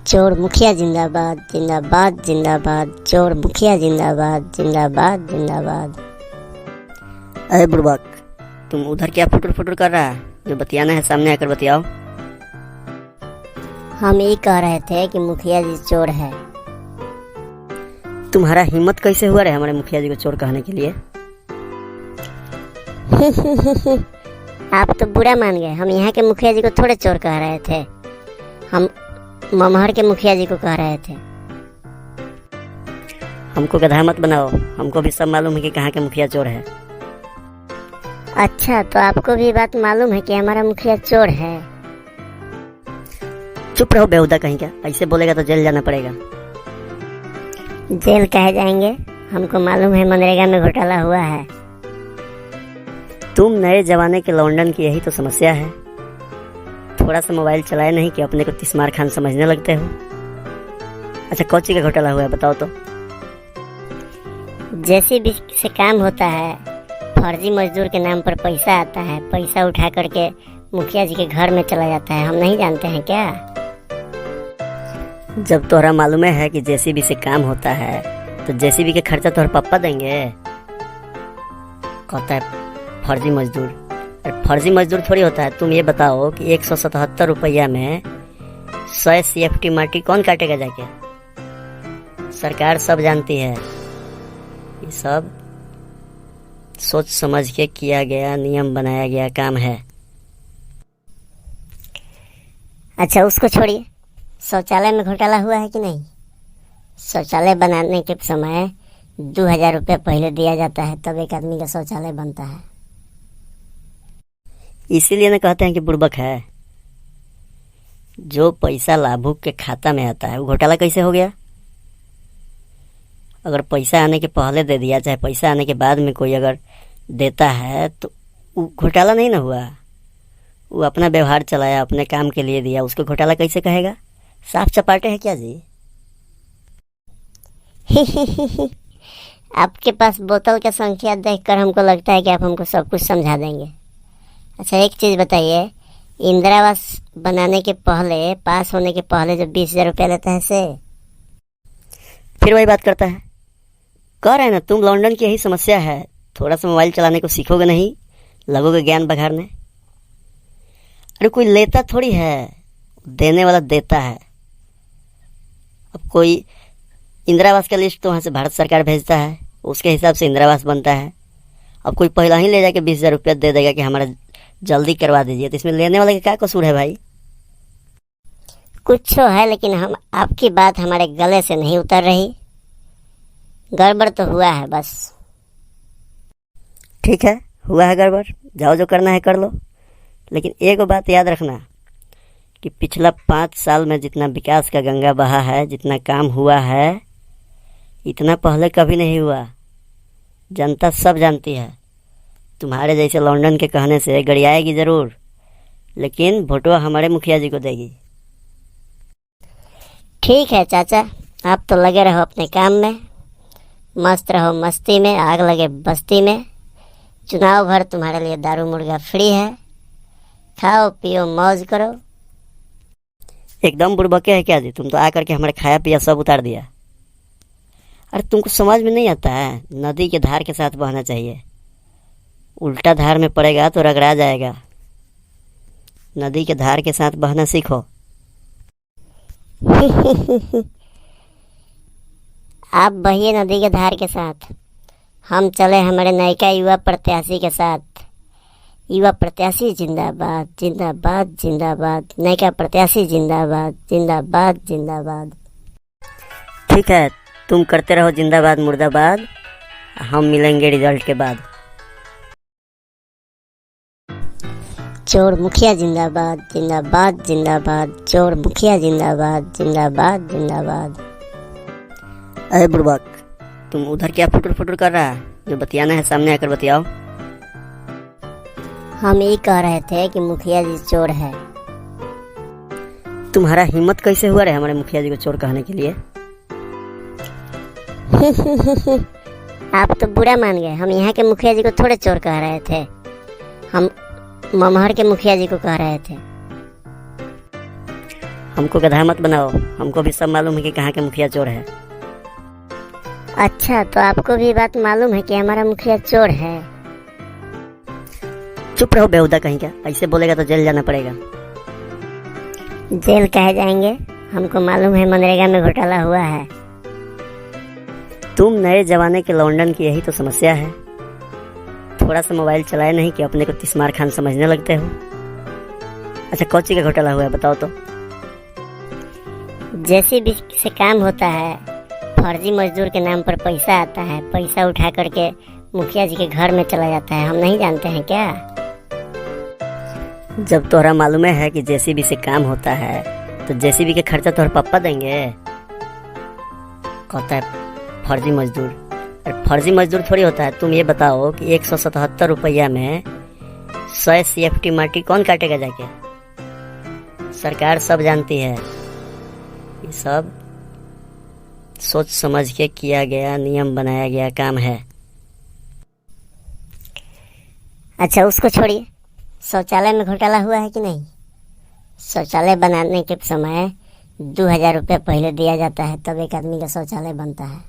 चोर मुखिया जिंदाबाद जिंदाबाद जिंदाबाद। चोर मुखिया जिंदाबाद जिंदाबाद जिंदाबाद। अरे बुड़बक, तुम उधर क्या फुटर फुटर कर रहा है? जो बतियाना है सामने आकर बतियाओ। हम ये कह रहे थे कि मुखिया जी चोर है। तुम्हारा हिम्मत कैसे हुआ रे हमारे मुखिया जी को चोर कहने के लिए? आप तो बुरा मान गए। हम यहाँ के मुखिया जी को थोड़े चोर कह रहे थे, हम ममहर के मुखिया जी को कह रहे थे। हमको गधा मत बनाओ, हमको भी सब मालूम है कि कहाँ के मुखिया चोर है। अच्छा, तो आपको भी बात मालूम है कि हमारा मुखिया चोर है? चुप रहो बेहुदा कहीं का, ऐसे बोलेगा तो जेल जाना पड़ेगा। जेल कहे जाएंगे? हमको मालूम है मनरेगा में घोटाला हुआ है। तुम नए जमाने के लौंडन की यही तो समस्या है। थोड़ा सा मोबाइल चलाए नहीं कि अपने को तिस्मार खान समझने लगते हो। अच्छा, कौची का घोटाला हुआ है बताओ तो। जैसे भी से काम होता है, फर्जी मजदूर के नाम पर पैसा आता है, पैसा उठा करके मुखिया जी के घर में चला जाता है। हम नहीं जानते हैं क्या? जब तोहरा मालूम है कि जेसीबी से काम होता है तो जेसीबी के खर्चा तोहर पप्पा देंगे। कहता है फर्जी मजदूर। अरे फर्जी मजदूर थोड़ी होता है। तुम ये बताओ कि 177 रुपया में 100 CFT माटी कौन काटेगा जाके? सरकार सब जानती है। ये सब सोच समझ के किया गया, नियम बनाया गया काम है। अच्छा, उसको छोड़िए। शौचालय में घोटाला हुआ है कि नहीं? शौचालय बनाने के समय 2000 रुपया पहले दिया जाता है, तब एक आदमी का शौचालय बनता है। इसीलिए ना कहते हैं कि बुड़बक है। जो पैसा लाभुक के खाता में आता है वो घोटाला कैसे हो गया? अगर पैसा आने के पहले दे दिया, चाहे पैसा आने के बाद में कोई अगर देता है तो वो घोटाला नहीं ना हुआ। वो अपना व्यवहार चलाया, अपने काम के लिए दिया, उसको घोटाला कैसे कहेगा? साफ चपाटे है क्या जी? आपके पास बोतल का संख्या देखकर हमको लगता है कि आप हमको सब कुछ समझा देंगे। अच्छा, एक चीज़ बताइए, इंदिरा आवास बनाने के पहले, पास होने के पहले जो 20,000 रुपया लेता है से फिर वही बात करता है। कह रहे हैं ना, तुम लंदन की यही समस्या है। थोड़ा सा मोबाइल चलाने को सीखोगे नहीं, लगोगे ज्ञान बघारने। अरे कोई लेता थोड़ी है, देने वाला देता है। अब कोई इंदिरा आवास का लिस्ट तो वहाँ से भारत सरकार भेजता है, उसके हिसाब से इंदिरा आवास बनता है। अब कोई पहला ही ले जाके 20,000 रुपया दे देगा कि हमारा जल्दी करवा दीजिए, तो इसमें लेने वाले का क्या कसूर है भाई? कुछ है, लेकिन हम आपकी बात हमारे गले से नहीं उतर रही। गड़बड़ तो हुआ है बस। ठीक है, हुआ है गड़बड़, जाओ जो करना है कर लो। लेकिन एक बात याद रखना कि पिछला 5 साल में जितना विकास का गंगा बहा है, जितना काम हुआ है, इतना पहले कभी नहीं हुआ। जनता सब जानती है। तुम्हारे जैसे लंदन के कहने से गड़ियाएगी ज़रूर, लेकिन वोटवा हमारे मुखिया जी को देगी। ठीक है चाचा, आप तो लगे रहो अपने काम में, मस्त रहो मस्ती में, आग लगे बस्ती में। चुनाव भर तुम्हारे लिए दारू मुर्गा फ्री है, खाओ पियो मौज करो। एकदम बुड़बके है क्या जी? तुम तो आकर के हमारे खाया पिया सब उतार दिया। अरे तुमको समझ में नहीं आता है, नदी के धार के साथ बहना चाहिए। उल्टा धार में पड़ेगा तो रगड़ा जाएगा। नदी के धार के साथ बहना सीखो। आप बहिए नदी के धार के साथ, हम चले हमारे नयिका युवा प्रत्याशी के साथ। युवा प्रत्याशी जिंदाबाद जिंदाबाद जिंदाबाद। नयिका प्रत्याशी जिंदाबाद जिंदाबाद जिंदाबाद। ठीक है, तुम करते रहो जिंदाबाद मुर्दाबाद, हम मिलेंगे रिजल्ट के बाद। चोर मुखिया जिंदाबाद जिंदाबाद जिंदाबाद। चोर मुखिया जिंदाबाद जिंदाबाद जिंदाबाद। अरे बुड़बक, तुम उधर क्या फुटर फुटर कर रहा है? जो बतियाना है सामने आकर बतियाओ। हम ये कह रहे थे कि मुखिया जी चोर है। तुम्हारा हिम्मत कैसे हुआ रे हमारे मुखिया जी को चोर कहने के लिए? आप तो बुरा मान गए। हम यहाँ के मुखिया जी को थोड़े चोर कह रहे थे, हम ममहर के मुखिया जी को कह रहे थे। हमको गधा मत बनाओ, हमको भी सब मालूम है कि कहाँ के मुखिया चोर है। अच्छा, तो आपको भी बात मालूम है कि हमारा मुखिया चोर है? चुप रहो बेहुदा कहीं का, ऐसे बोलेगा तो जेल जाना पड़ेगा। जेल कहे जाएंगे? हमको मालूम है मनरेगा में घोटाला हुआ है। तुम नए जमाने के लौंडन की यही तो समस्या है, थोड़ा सा मोबाइल चलाए नहीं कि अपने को तिस्मार खान समझने लगते हो। अच्छा, कौची का घोटाला हुआ है बताओ तो। जैसे भी से काम होता है, फर्जी मजदूर के नाम पर पैसा आता है, पैसा उठा करके मुखिया जी के घर में चला जाता है। हम नहीं जानते हैं क्या? जब तोहरा मालूम है कि जेसीबी से काम होता है तो जेसीबी के खर्चा तोहर पापा देंगे। कहता है फर्जी मजदूर, अरे फर्जी मजदूर थोड़ी होता है। तुम ये बताओ कि 177 रुपया में 100 CFT माटी कौन काटेगा जाके? सरकार सब जानती है। ये सब सोच समझ के किया गया, नियम बनाया गया काम है। अच्छा, उसको छोड़िए। शौचालय में घोटाला हुआ है कि नहीं? शौचालय बनाने के समय 2000 रुपये पहले दिया जाता है, तब एक आदमी का शौचालय बनता है।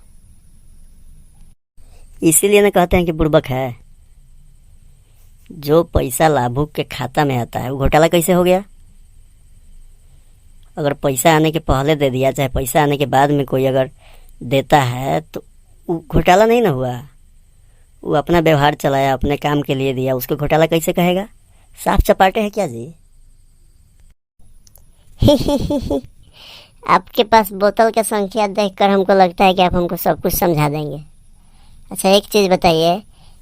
इसीलिए ना कहते हैं कि बुड़बक है। जो पैसा लाभुक के खाता में आता है वो घोटाला कैसे हो गया? अगर पैसा आने के पहले दे दिया, चाहे पैसा आने के बाद में कोई अगर देता है तो वो घोटाला नहीं ना हुआ। वो अपना व्यवहार चलाया, अपने काम के लिए दिया, उसको घोटाला कैसे कहेगा? साफ चपाटे हैं क्या जी? आपके पास बोतल का संख्या देखकर हमको लगता है कि आप हमको सब कुछ समझा देंगे। अच्छा, एक चीज़ बताइए,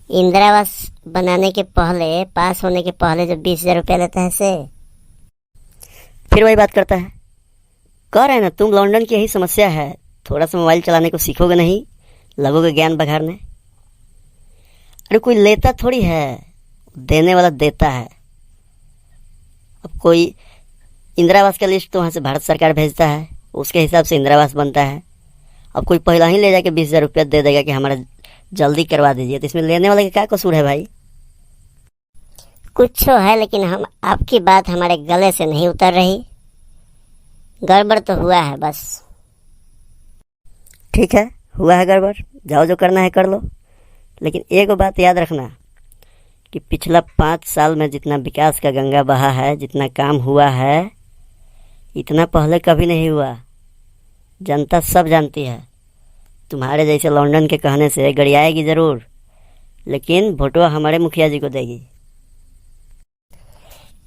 इंदिरा आवास बनाने के पहले, पास होने के पहले जो 20,000 रुपया लेता है से फिर वही बात करता है। कह रहे हैं ना, तुम लौंडन की यही समस्या है, थोड़ा सा मोबाइल चलाने को सीखोगे नहीं, लगोगे ज्ञान बघारने। अरे कोई लेता थोड़ी है, देने वाला देता है। अब कोई इंदिरा आवास का लिस्ट तो वहाँ से भारत सरकार भेजता है, उसके हिसाब से इंदिरा आवास बनता है। अब कोई पहला ही ले जाके 20,000 रुपया दे देगा कि हमारा जल्दी करवा दीजिए, तो इसमें लेने वाले का क्या कसूर है भाई? कुछ है, लेकिन हम आपकी बात हमारे गले से नहीं उतर रही। गड़बड़ तो हुआ है बस। ठीक है, हुआ है गड़बड़, जाओ जो करना है कर लो। लेकिन एक बात याद रखना कि पिछला 5 साल में जितना विकास का गंगा बहा है, जितना काम हुआ है, इतना पहले कभी नहीं हुआ। जनता सब जानती है। तुम्हारे जैसे लौंडन के कहने से गड़ियाएगी ज़रूर, लेकिन वोटवा हमारे मुखिया जी को देगी।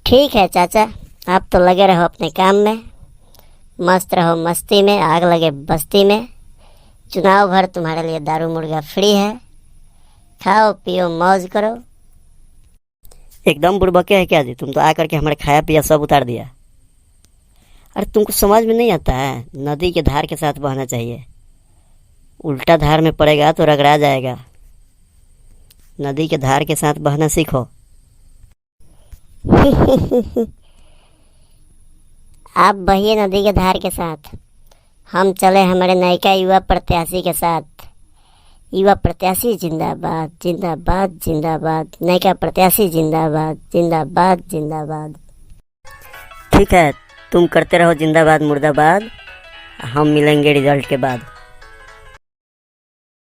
ठीक है चाचा, आप तो लगे रहो अपने काम में, मस्त रहो मस्ती में, आग लगे बस्ती में। चुनाव भर तुम्हारे लिए दारू मुर्गा फ्री है, खाओ पियो मौज करो। एकदम बुड़बके है क्या जी? तुम तो आकर के हमारे खाया पिया सब उतार दिया। अरे तुमको समझ में नहीं आता है, नदी के धार के साथ बहना चाहिए। उल्टा धार में पड़ेगा तो रगड़ा जाएगा। नदी के धार के साथ बहना सीखो। आप बहिए नदी के धार के साथ, हम चले हमारे नयिका युवा प्रत्याशी के साथ। युवा प्रत्याशी जिंदाबाद जिंदाबाद जिंदाबाद, नयिका प्रत्याशी जिंदाबाद जिंदाबाद जिंदाबाद। ठीक है, तुम करते रहो जिंदाबाद मुर्दाबाद, हम मिलेंगे रिजल्ट के बाद।